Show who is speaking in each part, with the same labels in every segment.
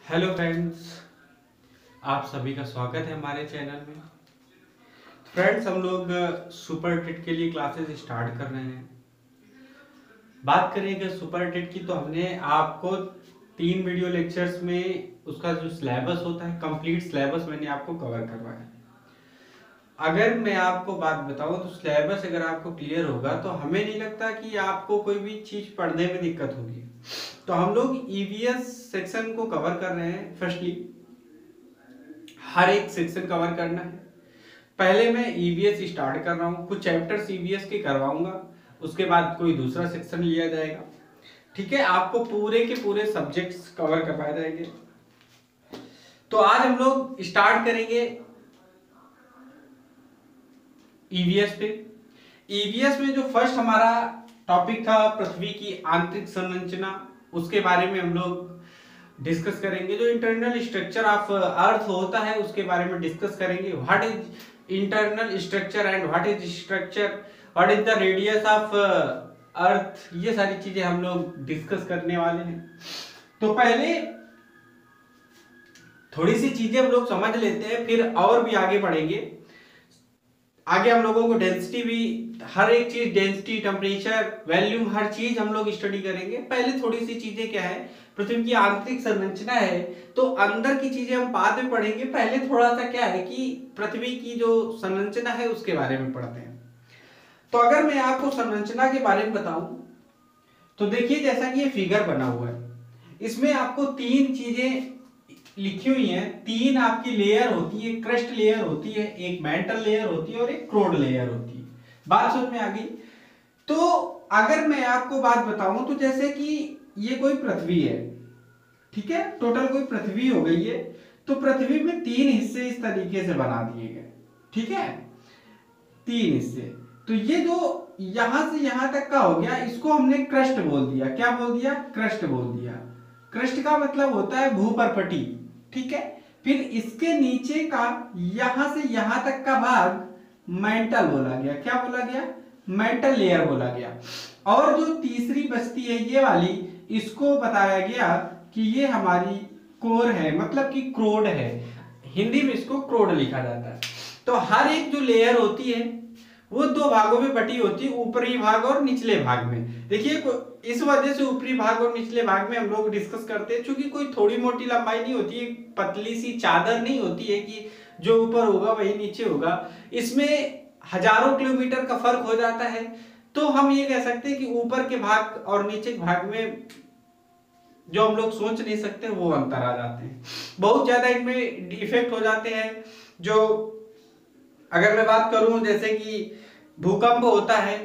Speaker 1: Hello friends, आप सभी का स्वागत है हमारे चैनल में। फ्रेंड्स, हम लोग सुपर टेट के लिए क्लासेस स्टार्ट कर रहे हैं। बात करेंगे सुपर टेट की, तो हमने आपको 3 वीडियो लेक्चर्स में उसका जो सिलेबस होता है, कंप्लीट सिलेबस मैंने आपको कवर करवाया। अगर मैं आपको बात बताऊं तो सिलेबस अगर आपको क्लियर होगा तो हमें नहीं लगता कि आपको कोई भी चीज पढ़ने में दिक्कत होगी। तो हम लोग ईवीएस सेक्शन को कवर कर रहे हैं। फर्स्टली हर एक सेक्शन कवर करना है। पहले मैं ईवीएस स्टार्ट कर रहा हूँ, कुछ चैप्टर्स ईवीएस के करवाऊंगा, उसके बाद कोई दूसरा सेक्शन लिया जाएगा। ठीक है, आपको पूरे के पूरे सब्जेक्ट्स कवर करवाए जाएंगे। तो आज हम लोग स्टार्ट करेंगे ईवीएस पे। ईवीएस में जो फर्स्ट हमारा टॉपिक था पृथ्वी की आंतरिक संरचना, उसके बारे में हम लोग डिस्कस करेंगे। जो इंटरनल स्ट्रक्चर ऑफ अर्थ होता है उसके बारे में डिस्कस करेंगे। What is internal structure and what is structure, what is the radius of earth, ये सारी चीजें हम लोग डिस्कस करने वाले हैं। तो पहले थोड़ी सी चीजें हम लोग समझ लेते हैं, फिर और भी आगे बढ़ेंगे। आगे हम लोगों को डेंसिटी भी, हर एक चीज, डेंसिटी, टेम्परेचर, वॉल्यूम, हर चीज हम लोग स्टडी करेंगे। पहले थोड़ी सी चीजें क्या है, पृथ्वी की आंतरिक संरचना है, तो अंदर की चीजें हम बाद में पढ़ेंगे। पहले थोड़ा सा क्या है कि पृथ्वी की जो संरचना है उसके बारे में पढ़ते हैं। तो अगर मैं आपको संरचना के बारे में बताऊं तो देखिए, जैसा कि ये फिगर बना हुआ है, इसमें आपको 3 चीजें लिखी हुई हैं। 3 आपकी लेयर होती है, क्रस्ट लेयर होती है, एक मेंटल लेयर होती है और एक क्रोड लेयर होती है। बात समझ में आ गई? तो अगर मैं आपको बात बताऊं तो जैसे कि ये कोई पृथ्वी है, ठीक है, टोटल कोई पृथ्वी हो गई है। तो पृथ्वी में 3 हिस्से इस तरीके से बना दिए गए, ठीक है, 3 हिस्से। तो ये जो यहां से यहां तक का हो गया, इसको हमने क्रस्ट बोल दिया। क्या बोल दिया? क्रस्ट बोल दिया। क्रस्ट का मतलब होता है भूपर्पटी, ठीक है। फिर इसके नीचे का यहां से यहां तक का भाग मेंटल बोला गया। क्या बोला गया? मेंटल लेयर बोला गया। और जो तीसरी बस्ती है ये वाली, इसको बताया गया कि ये हमारी कोर है, मतलब कि क्रोड है। हिंदी में इसको क्रोड लिखा जाता है। तो हर एक जो लेयर होती है वो 2 भागों में बटी होती है, ऊपरी भाग और निचले भाग में। देखिए, इस वजह से ऊपरी भाग और निचले भाग में हम लोग डिस्कस करते हैं, क्योंकि कोई थोड़ी मोटी लंबाई नहीं होती है, पतली सी चादर नहीं होती है कि जो ऊपर होगा वही नीचे होगा। इसमें हजारों किलोमीटर का फर्क हो जाता है। तो हम ये कह सकते हैं कि ऊपर के भाग और नीचे के भाग में जो हम लोग सोच नहीं सकते वो अंतर आ जाते हैं, बहुत ज्यादा इनमें इफेक्ट हो जाते हैं। जो अगर मैं बात करूं, जैसे कि भूकंप होता है,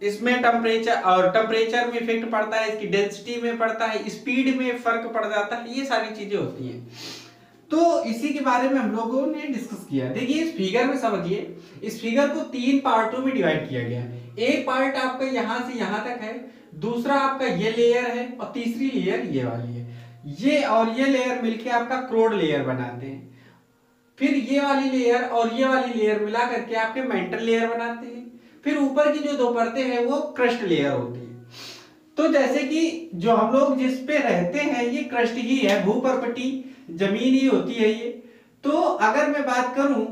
Speaker 1: इसमें टेम्परेचर में इफेक्ट पड़ता है, इसकी डेंसिटी में पड़ता है, स्पीड में फर्क पड़ जाता है, ये सारी चीजें होती हैं। तो इसी के बारे में हम लोगों ने डिस्कस किया। देखिए, इस फिगर में समझिए, इस फिगर को 3 पार्टों में डिवाइड किया गया है। एक पार्ट आपका यहां से यहां तक है, दूसरा आपका ये लेयर है, और तीसरी लेयर ये वाली है। ये और ये लेयर मिलके आपका क्रोड लेयर बनाते हैं। फिर ये वाली लेयर और ये वाली लेयर मिला करके आपके मेंटल लेयर बनाते हैं। फिर ऊपर की जो 2 परतें हैं वो क्रस्ट लेयर होती है। तो जैसे कि जो हम लोग जिस पे रहते हैं ये क्रस्ट ही है, भूपर्पटी जमीन ही होती है ये। तो अगर मैं बात करूं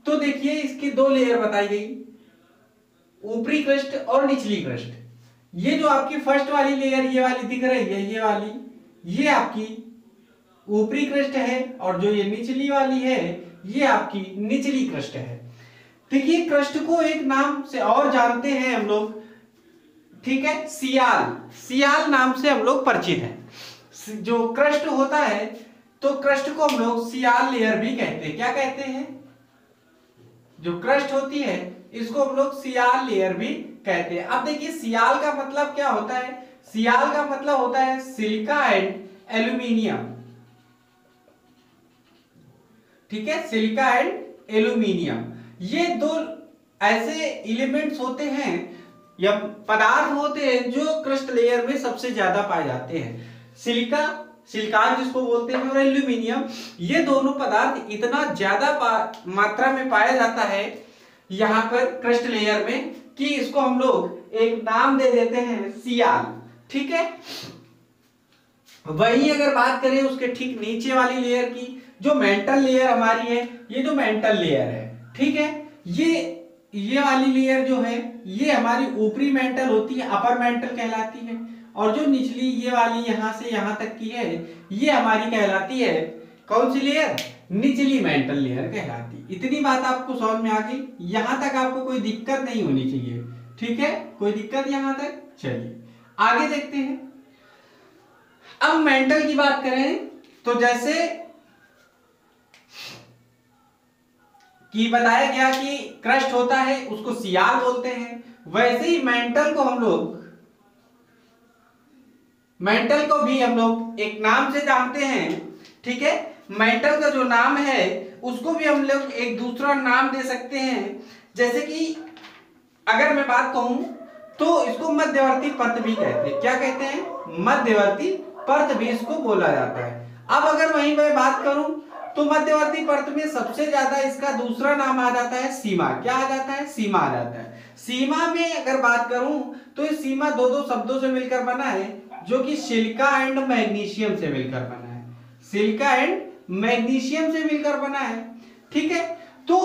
Speaker 1: तो देखिए, इसकी 2 लेयर बताई गई, ऊपरी क्रस्ट और निचली क्रस्ट। ये जो आपकी फर्स्ट वाली लेयर ये वाली दिख रही है, ये वाली, ये आपकी ऊपरी क्रस्ट है, और जो ये निचली वाली है ये आपकी निचली क्रस्ट है। देखिए, क्रस्ट को एक नाम से और जानते हैं हम लोग, ठीक है, सियाल। सियाल नाम से हम लोग परिचित हैं। जो क्रस्ट होता है, तो क्रस्ट को हम लोग सियाल लेयर भी कहते हैं। क्या कहते हैं? जो क्रस्ट होती है इसको हम लोग सियाल लेयर भी कहते हैं। अब देखिए, सियाल का मतलब क्या होता है? सियाल का मतलब होता है सिलिका एंड एल्यूमिनियम, ठीक है, सिलिका एंड एल्यूमिनियम। ये 2 ऐसे एलिमेंट्स होते हैं या पदार्थ होते हैं जो क्रस्ट लेयर में सबसे ज्यादा पाए जाते हैं। सिलिकॉन जिसको बोलते हैं, और एल्यूमिनियम, ये दोनों पदार्थ इतना ज्यादा मात्रा में पाया जाता है यहां पर क्रस्ट लेयर में कि इसको हम लोग एक नाम दे देते हैं, सियाल, ठीक है। वही अगर बात करें उसके ठीक नीचे वाली लेयर की, जो मेंटल लेयर हमारी है, ये जो मेंटल लेयर है, ठीक है, ये वाली लेयर जो है ये हमारी ऊपरी मेंटल होती है, अपर मेंटल कहलाती है। और जो निचली ये वाली यहां से यहां तक की है, ये हमारी कहलाती है कौन सी लेयर? निचली मेंटल लेयर कहलाती। इतनी बात आपको समझ में आ गई? यहां तक आपको कोई दिक्कत नहीं होनी चाहिए, ठीक है, कोई दिक्कत यहां तक? चलिए आगे देखते हैं। अब मेंटल की बात करें तो जैसे कि बताया गया कि क्रस्ट होता है उसको सियाल बोलते हैं, वैसे ही मेंटल को भी हम लोग एक नाम से जानते हैं, ठीक है। मेंटल का जो नाम है उसको भी हम लोग एक दूसरा नाम दे सकते हैं। जैसे कि अगर मैं बात कहूं तो इसको मध्यवर्ती परत भी कहते हैं। क्या कहते हैं? मध्यवर्ती परत भी इसको बोला जाता है। अब अगर वहीं मैं बात करूं तो मध्यवर्ती परत में सबसे ज्यादा इसका दूसरा नाम आ जाता है सीमा। क्या आ जाता है? सीमा आ जाता है। सीमा में अगर बात करूं तो इस सीमा दो शब्दों से मिलकर बना है, जो कि सिलिका एंड मैग्नीशियम से मिलकर बना है। सिलिका एंड मैग्नीशियम से मिलकर बना है, ठीक है। तो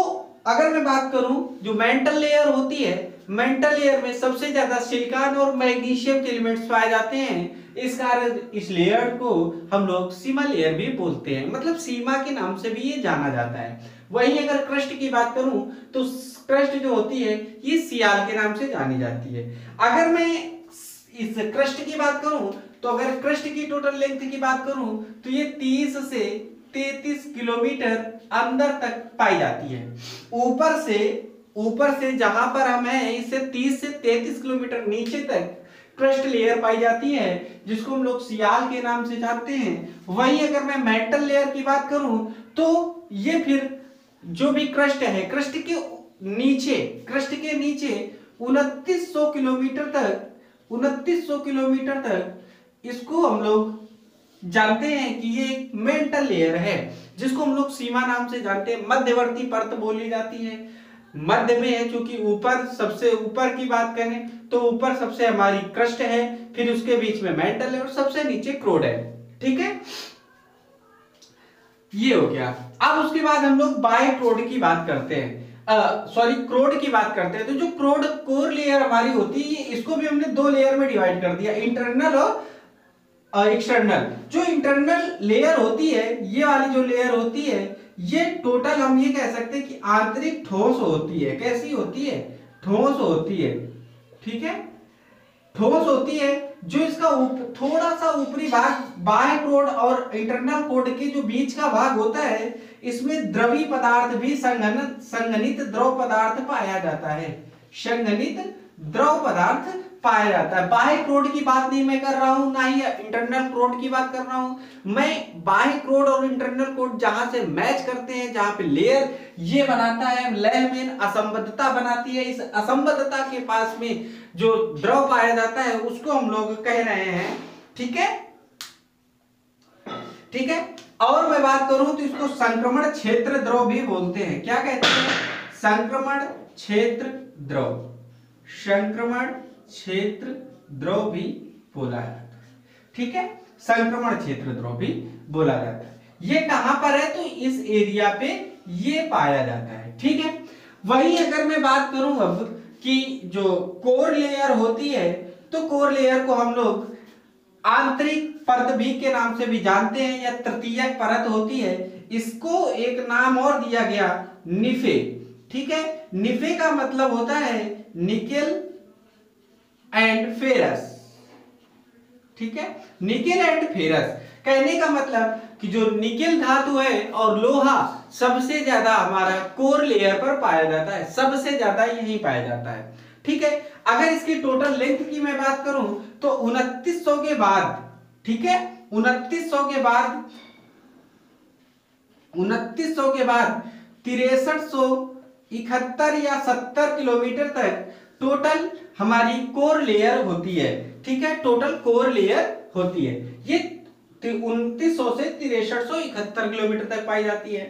Speaker 1: अगर मैं बात करूं जो मेंटल लेयर होती है, मेंटल लेयर में सबसे ज्यादा सिलिकॉन और मैग्नीशियम के एलिमेंट्स पाए जाते हैं। इस कारण इस लेयर को हम लोग सीमा लेयर भी बोलते हैं, मतलब सीमा के नाम से भी ये जाना जाता है। वहीं अगर क्रस्ट की बात करूं तो क्रस्ट जो होती है ये सियाल के नाम से जानी जाती है। अगर मैं इस क्रस्ट की बात करूं तो अगर क्रस्ट की टोटल लेंथ की बात करूं तो ये 30 से 33 किलोमीटर अंदर तक पाई जाती है। ऊपर से जहां पर हम हैं इससे 30 से 33 किलोमीटर नीचे तक क्रस्ट लेयर पाई जाती है, जिसको हम लोग सियाल के नाम से जानते हैं। वहीं अगर मैं मेंटल लेयर की बात करूं तो ये फिर जो भी क्रस्ट है, क्रस्ट के नीचे 2900 किलोमीटर तक इसको हम लोग जानते हैं कि ये एक मेंटल लेयर है, जिसको हम लोग सीमा नाम से जानते हैं। मध्यवर्ती परत बोली जाती है, मध्य में है, क्योंकि ऊपर सबसे ऊपर की बात करें तो ऊपर सबसे हमारी क्रस्ट है, फिर उसके बीच में मेंटल है और सबसे नीचे क्रोड है, ठीक है। ये हो गया। अब उसके बाद हम लोग बाह्य क्रोड की बात करते हैं, क्रोड की बात करते हैं। तो जो क्रोड कोर लेयर हमारी होती है, इसको भी हमने दो लेयर में डिवाइड कर दिया, इंटरनल और एक्सटर्नल। जो इंटरनल लेयर होती है, ये वाली जो लेयर होती है, ये टोटल हम ये कह सकते हैं कि आंतरिक ठोस होती है। कैसी होती है? ठोस होती है, ठीक है, ठोस होती है। जो इसका थोड़ा सा ऊपरी भाग बाह्य क्रोड और इंटरनल क्रोड के जो बीच का भाग होता है, इसमें द्रवी पदार्थ भी संघनित द्रव पदार्थ पाया जाता है। संघनित द्रव पदार्थ पाया जाता है। बाह्य क्रोड की बात नहीं मैं कर रहा हूं, ना ही इंटरनल क्रोड की बात कर रहा हूं। मैं बाह्य क्रोड और इंटरनल क्रोड जहां से मैच करते हैं, जहां पे लेयर ये बनाता है, लय में असंबद्धता बनाती है, इस असंबद्धता के पास में जो द्रव पाया जाता है उसको हम लोग कह रहे हैं, ठीक है, ठीक है। और मैं बात करूं तो इसको संक्रमण क्षेत्र द्रव भी बोलते हैं। क्या कहते हैं? संक्रमण क्षेत्र द्रव, संक्रमण क्षेत्र द्रव भी बोला जाता है, ठीक है, संक्रमण क्षेत्र द्रव भी बोला जाता है। ये कहां पर है? तो इस एरिया पे ये पाया जाता है, ठीक है। वहीं अगर मैं बात करूं अब कि जो कोर लेयर होती है, तो कोर लेयर को हम लोग आंतरिक परत भी के नाम से भी जानते हैं, या तृतीयक परत होती है। इसको एक नाम और दिया गया, निफे, ठीक है। निफे का मतलब होता है निकेल एंड फेरस, ठीक है, निकेल एंड फेरस। कहने का मतलब कि जो निकेल धातु है और लोहा सबसे ज्यादा हमारा कोर लेयर पर पाया जाता है, सबसे ज्यादा यही पाया जाता है, ठीक है। अगर इसकी टोटल लेंथ की मैं बात करूं तो 2900 के बाद, ठीक है, 2900 के बाद 6371 या 70 किलोमीटर तक टोटल हमारी कोर लेयर होती है, ठीक है, टोटल कोर लेयर होती है। ये 2900 से 6371 किलोमीटर तक पाई जाती है।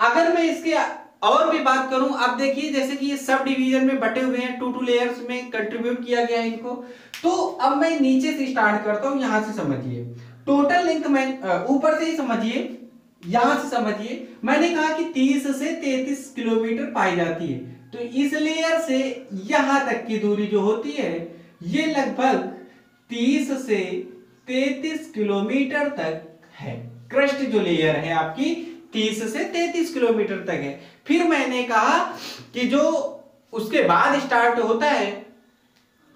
Speaker 1: अगर मैं इसके और भी बात करूं, अब देखिए जैसे कि ये सब डिवीजन में बटे हुए हैं, 2 लेयर्स में कंट्रीब्यूट किया गया है इनको। तो अब मैं नीचे से स्टार्ट करता हूं, यहां से समझिए। टोटल लेंथ में ऊपर से ही समझिए, यहां से समझिए, मैंने कहा कि 30 से 33 किलोमीटर पाई जाती है। तो इस लेयर से यहां तक की दूरी जो होती है ये लगभग 30 से 33 किलोमीटर तक है। क्रस्ट जो लेयर है आपकी 30 से 33 किलोमीटर तक है। फिर मैंने कहा कि जो उसके बाद स्टार्ट होता है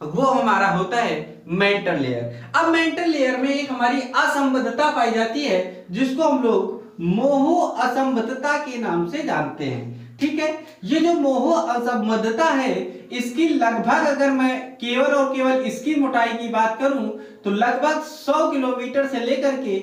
Speaker 1: वो हमारा होता है मेंटल लेयर। अब मेंटल लेयर में एक हमारी असंबद्धता पाई जाती है जिसको हम लोग मोह असंबद्धता के नाम से जानते हैं। ठीक है, ये जो मोह असंबद्धता है इसकी लगभग, अगर मैं केवल और केवल इसकी मोटाई की बात करूं तो लगभग 100 किलोमीटर से लेकर के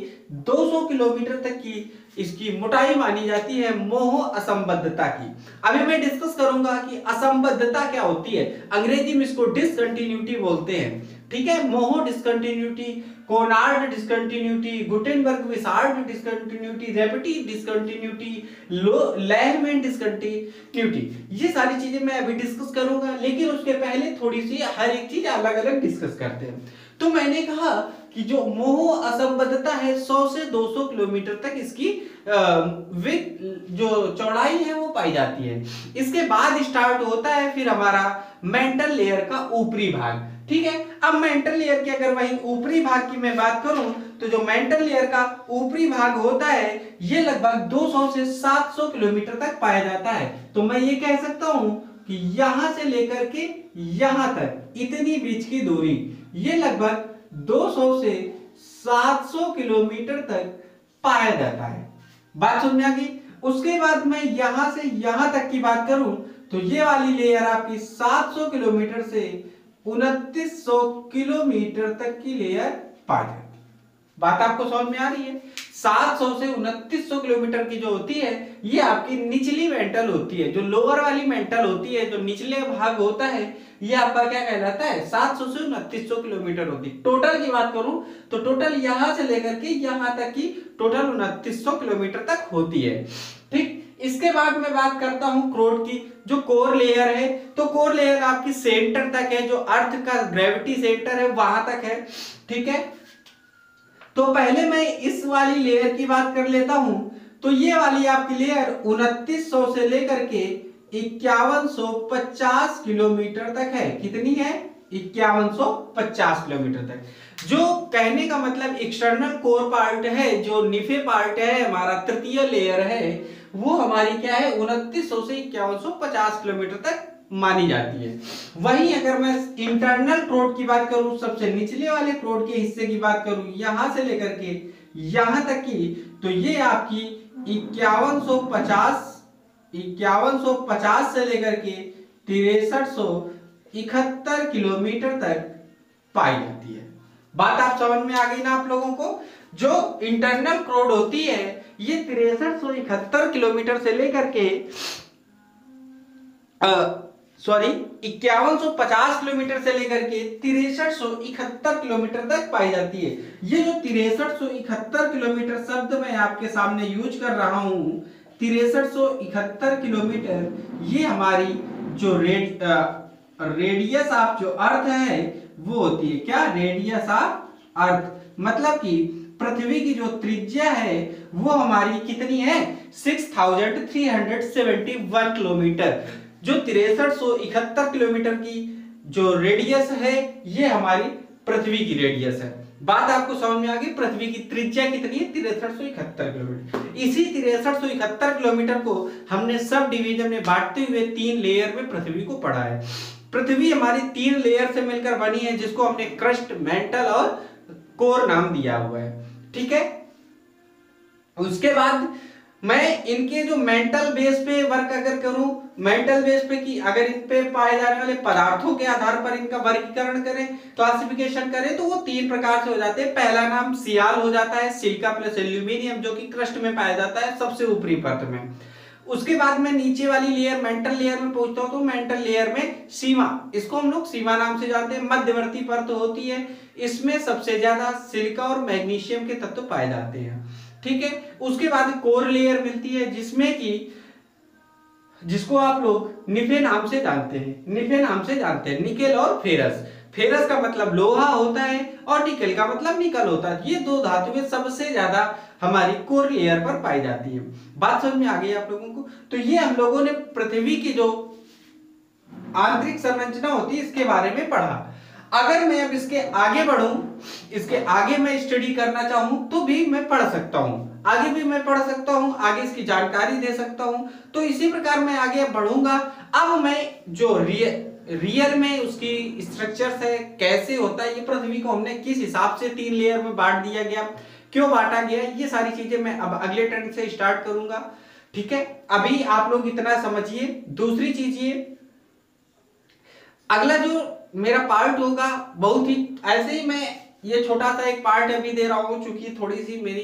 Speaker 1: 200 किलोमीटर तक की इसकी मोटाई मानी जाती है मोह असंबद्धता की। अभी मैं डिस्कस करूंगा कि असंबद्धता क्या होती है। अंग्रेजी में इसको डिसकंटिन्यूटी बोलते हैं। ठीक है, Moho discontinuity, Conrad discontinuity, Gutenberg Wiechert discontinuity, Repetti discontinuity, Lehmann discontinuity, ये सारी चीजें मैं अभी डिस्कस करूंगा। लेकिन उसके पहले थोड़ी सी हर एक चीज अलग अलग डिस्कस करते हैं। तो मैंने कहा कि जो मोह असंबद्धता है 100 से 200 किलोमीटर तक इसकी जो चौड़ाई है वो पाई जाती है। इसके बाद स्टार्ट होता है फिर हमारा मेंटल लेयर का ऊपरी भाग। ठीक है, अब मेंटल लेयर की अगर वही ऊपरी भाग की मैं बात करूं तो जो मेंटल लेयर का ऊपरी भाग होता है ये लगभग 200 से 700 किलोमीटर तक पाया जाता है। तो मैं ये कह सकता हूं कि यहां से लेकर के यहां तक इतनी बीच की दूरी ये लगभग 200 से 700 किलोमीटर तक पाया जाता है। बात समझ आ गई। उसके बाद मैं यहां से यहां तक की बात करूं तो ये वाली लेयर आपकी 700 किलोमीटर से 2900 किलोमीटर तक की लेयर पाई जाती है। बात आपको समझ में आ रही है। 700 से 2900 किलोमीटर की जो होती है ये आपकी निचली मेंटल होती है। जो लोअर वाली मेंटल होती है, जो निचले भाग होता है, ये आपका क्या कहलाता है 700 से 2900 किलोमीटर होती है। टोटल की बात करूं तो टोटल यहां से लेकर के यहां तक की टोटल 2900 किलोमीटर तक होती है। ठीक, इसके बाद मैं बात करता हूं क्रोड की। जो कोर लेयर है तो कोर लेयर आपकी सेंटर तक है, जो अर्थ का ग्रेविटी सेंटर है वहां तक है। ठीक है, तो पहले मैं इस वाली लेयर की बात कर लेता हूं। तो ये वाली आपकी लेयर 2900 से लेकर के 5150 किलोमीटर तक है। कितनी है? 5150 किलोमीटर तक। जो कहने का मतलब एक्सटर्नल कोर पार्ट है, जो निफे पार्ट है, हमारा तृतीय लेयर है, वो हमारी क्या है 2900 से 5150 किलोमीटर तक मानी जाती है। वहीं अगर मैं इंटरनल क्रोड की बात करूं, सबसे निचले वाले क्रोड के हिस्से की बात करूं, यहां से लेकर के यहां तक की, तो ये आपकी 5150 से लेकर के 6371 किलोमीटर तक पाई जाती है। बात आप समझ में आ गई ना आप लोगों को। जो इंटरनल क्रोड होती है ये 6371 किलोमीटर से लेकर के 5150 किलोमीटर से लेकर के 6371 किलोमीटर तक पाई जाती है। ये जो 6371 किलोमीटर शब्द मैं आपके सामने यूज कर रहा हूं, 6371 किलोमीटर, ये हमारी जो रेडियस ऑफ जो अर्थ है वो होती है क्या? Radius of earth. मतलब कि पृथ्वी की जो त्रिज्या है वो हमारी कितनी है? 6371 किलोमीटर। जो 6371 किलोमीटर की जो रेडियस है ये हमारी पृथ्वी की रेडियस है। बात आपको समझ में आ गई। पृथ्वी की त्रिज्या कितनी है? 6371 किलोमीटर। इसी 6371 किलोमीटर को हमने सब डिवीजन में बांटते हुए 3 लेयर में पृथ्वी को पढ़ा है। पृथ्वी हमारी 3 लेयर से मिलकर बनी है, जिसको हमने क्रस्ट, मेंटल और कोर नाम दिया हुआ है। ठीक है, उसके बाद मैं इनके जो मेंटल बेस पे वर्क अगर करूं, मेंटल बेस पे कि अगर इन पे पाए जाने वाले पदार्थों के आधार पर इनका वर्गीकरण करें, क्लासिफिकेशन करें, तो वो 3 प्रकार से हो जाते हैं। पहला नाम सियाल हो जाता है, सिलिका प्लस एल्यूमिनियम, जो कि क्रस्ट में पाया जाता है सबसे ऊपरी परत में। उसके बाद में नीचे वाली लेयर मेंटल लेयर में पहुंचता हूं तो मेंटल लेयर में सीमा, इसको हम लोग सीमा नाम से जानते हैं, मध्यवर्ती परत होती है। इसमें सबसे ज्यादा सिलिका और मैग्नीशियम के तत्व पाए जाते हैं। ठीक है, उसके बाद कोर लेयर मिलती है जिसमें कि जिसको आप लोग निफे नाम से जानते हैं, निफे नाम से जानते हैं, निकेल और फेरस। फेरस का मतलब लोहा होता है और निकल का मतलब निकल होता है। ये दो धातुएं सबसे ज्यादा हमारी कोर लेयर पर पाई जाती है। बात समझ में आ गई आप लोगों को? तो ये हम लोगों ने पृथ्वी की जो आंतरिक संरचना होती है इसके बारे में पढ़ा। अगर मैं अब इसके आगे बढ़ूं, इसके आगे मैं स्टडी करना चाहूं तो भी मैं पढ़ सकता हूं, आगे भी मैं पढ़ सकता हूं, आगे इसकी जानकारी दे सकता हूं। तो इसी प्रकार मैं आगे बढ़ूंगा। अब मैं जो रियल में उसकी स्ट्रक्चर्स है, कैसे होता है, ये पृथ्वी को हमने किस हिसाब से 3 लेयर में बांट दिया गया, क्यों बांटा गया, ये सारी चीजें मैं अब अगले टर्न से स्टार्ट करूंगा। ठीक है, अभी आप लोग इतना समझिए। दूसरी चीज ये, अगला जो मेरा पार्ट होगा बहुत ही ऐसे ही, मैं ये छोटा सा एक पार्ट अभी दे रहा हूं क्योंकि थोड़ी सी मेरी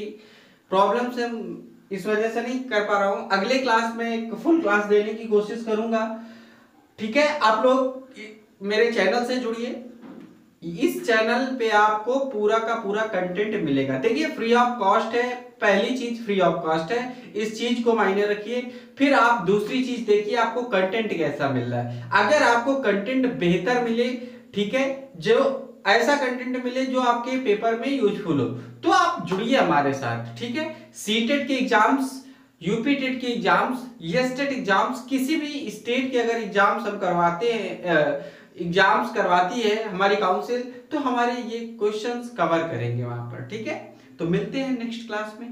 Speaker 1: प्रॉब्लम से इस वजह से नहीं कर पा रहा हूं। अगले क्लास में एक फुल क्लास देने की कोशिश करूंगा। ठीक है, आप लोग मेरे चैनल से जुड़िए। इस चैनल पे आपको पूरा का पूरा कंटेंट मिलेगा। देखिए, फ्री ऑफ कॉस्ट है, पहली चीज फ्री ऑफ कॉस्ट है, इस चीज को मायने रखिए। फिर आप दूसरी चीज देखिए आपको कंटेंट कैसा मिल रहा है। अगर आपको कंटेंट बेहतर मिले, ठीक है, जो ऐसा कंटेंट मिले जो आपके पेपर में यूजफुल हो, तो आप जुड़िए हमारे साथ। ठीक है, सीटेट के एग्जाम्स, यूपी टेट के एग्जाम्स, एसटेट एग्जाम्स, किसी भी स्टेट के अगर एग्जाम्स हम करवाते हैं, एग्जाम्स करवाती है हमारी काउंसिल, तो हमारे ये क्वेश्चंस कवर करेंगे वहां पर। ठीक है, तो मिलते हैं नेक्स्ट क्लास में।